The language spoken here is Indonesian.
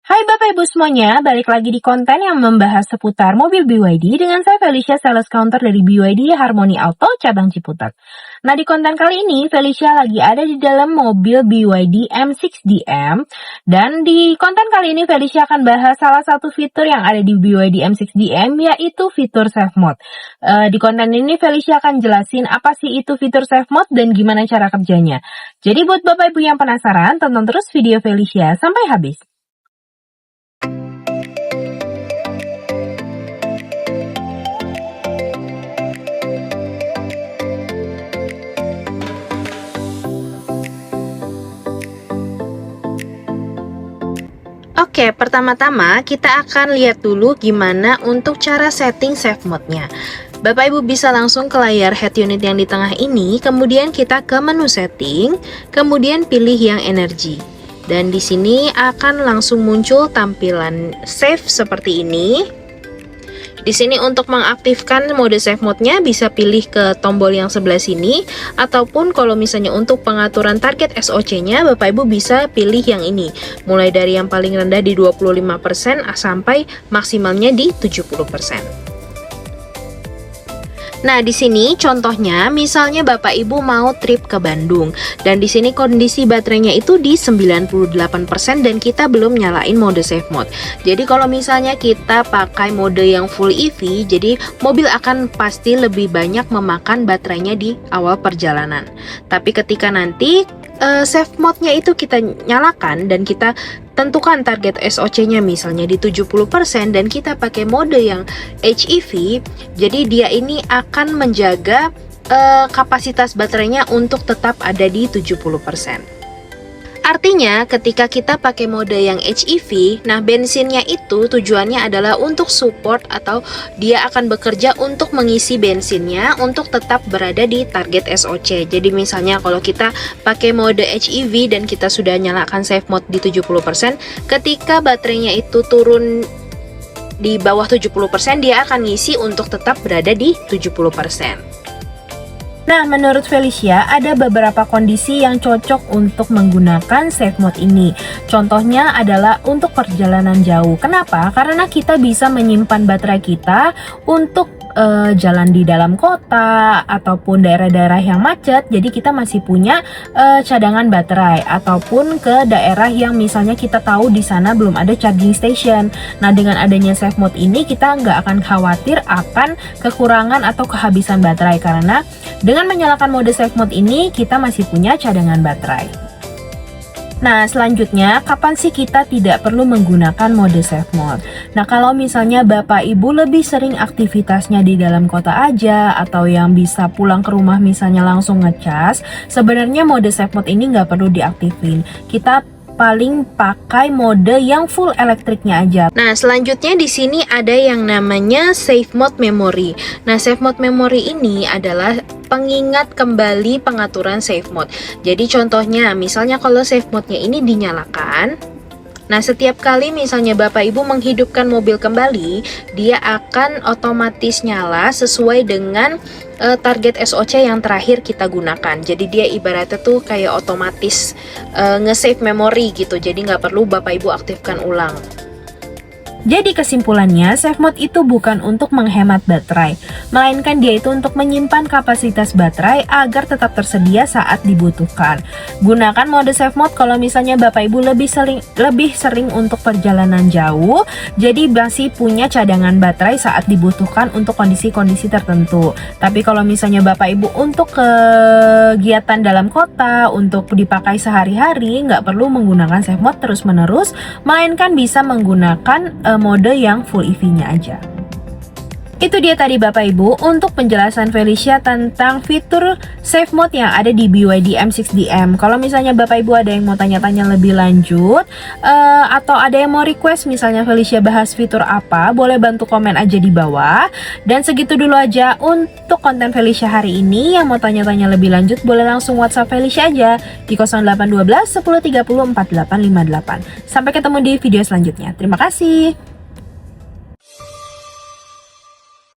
Hai Bapak Ibu semuanya, balik lagi di konten yang membahas seputar mobil BYD dengan saya Felicia, sales counter dari BYD Harmony Auto cabang Ciputat. Nah, di konten kali ini Felicia lagi ada di dalam mobil BYD M6DM, dan di konten kali ini Felicia akan bahas salah satu fitur yang ada di BYD M6DM, yaitu fitur Safe Mode. Di konten ini Felicia akan jelasin apa sih itu fitur Safe Mode dan gimana cara kerjanya. Jadi buat Bapak Ibu yang penasaran, tonton terus video Felicia sampai habis. Oke, pertama-tama kita akan lihat dulu gimana untuk cara setting safe mode-nya. Bapak Ibu bisa langsung ke layar head unit yang di tengah ini, kemudian kita ke menu setting, kemudian pilih yang energi. Dan di sini akan langsung muncul tampilan safe seperti ini. Di sini untuk mengaktifkan mode safe mode-nya bisa pilih ke tombol yang sebelah sini, ataupun kalau misalnya untuk pengaturan target SOC-nya Bapak Ibu bisa pilih yang ini, mulai dari yang paling rendah di 25% sampai maksimalnya di 70%. Nah, di sini contohnya misalnya Bapak Ibu mau trip ke Bandung dan di sini kondisi baterainya itu di 98% dan kita belum nyalain mode safe mode. Jadi kalau misalnya kita pakai mode yang full EV, jadi mobil akan pasti lebih banyak memakan baterainya di awal perjalanan. Tapi ketika nanti safe mode-nya itu kita nyalakan dan kita tentukan target SOC-nya misalnya di 70% dan kita pakai mode yang HEV, jadi dia ini akan menjaga kapasitas baterainya untuk tetap ada di 70%. Artinya ketika kita pakai mode yang HEV, nah bensinnya itu tujuannya adalah untuk support atau dia akan bekerja untuk mengisi bensinnya untuk tetap berada di target SOC. Jadi misalnya kalau kita pakai mode HEV dan kita sudah nyalakan safe mode di 70%, ketika baterainya itu turun di bawah 70%, dia akan ngisi untuk tetap berada di 70%. Nah, menurut Felicia, ada beberapa kondisi yang cocok untuk menggunakan safe mode ini. Contohnya adalah untuk perjalanan jauh. Kenapa? Karena kita bisa menyimpan baterai kita untuk jalan di dalam kota ataupun daerah-daerah yang macet. Jadi kita masih punya cadangan baterai, ataupun ke daerah yang misalnya kita tahu di sana belum ada charging station. Nah, dengan adanya safe mode ini kita nggak akan khawatir akan kekurangan atau kehabisan baterai, karena dengan menyalakan mode safe mode ini kita masih punya cadangan baterai. Nah, selanjutnya, kapan sih kita tidak perlu menggunakan mode safe mode? Nah, kalau misalnya Bapak Ibu lebih sering aktivitasnya di dalam kota aja, atau yang bisa pulang ke rumah misalnya langsung ngecas, sebenarnya mode safe mode ini nggak perlu diaktifin. Kita paling pakai mode yang full elektriknya aja. Nah, selanjutnya di sini ada yang namanya safe mode memory. Nah, safe mode memory ini adalah pengingat kembali pengaturan safe mode. Jadi contohnya, misalnya kalau safe mode-nya ini dinyalakan, nah setiap kali misalnya Bapak Ibu menghidupkan mobil kembali, dia akan otomatis nyala sesuai dengan target SOC yang terakhir kita gunakan. Jadi dia ibaratnya tuh kayak otomatis nge-save memori gitu. Jadi nggak perlu Bapak Ibu aktifkan ulang. Jadi kesimpulannya, safe mode itu bukan untuk menghemat baterai, melainkan dia itu untuk menyimpan kapasitas baterai agar tetap tersedia saat dibutuhkan. Gunakan mode safe mode kalau misalnya Bapak Ibu lebih sering untuk perjalanan jauh, jadi masih punya cadangan baterai saat dibutuhkan untuk kondisi-kondisi tertentu. Tapi kalau misalnya Bapak Ibu untuk kegiatan dalam kota, untuk dipakai sehari-hari, nggak perlu menggunakan safe mode terus-menerus, melainkan bisa menggunakan mode yang full EV-nya aja. Itu dia tadi Bapak Ibu untuk penjelasan Felicia tentang fitur safe mode yang ada di BYD M6DM. Kalau misalnya Bapak Ibu ada yang mau tanya-tanya lebih lanjut, atau ada yang mau request misalnya Felicia bahas fitur apa, boleh bantu komen aja di bawah. Dan segitu dulu aja untuk konten Felicia hari ini. Yang mau tanya-tanya lebih lanjut boleh langsung WhatsApp Felicia aja di 0812 1030 4858. Sampai ketemu di video selanjutnya. Terima kasih.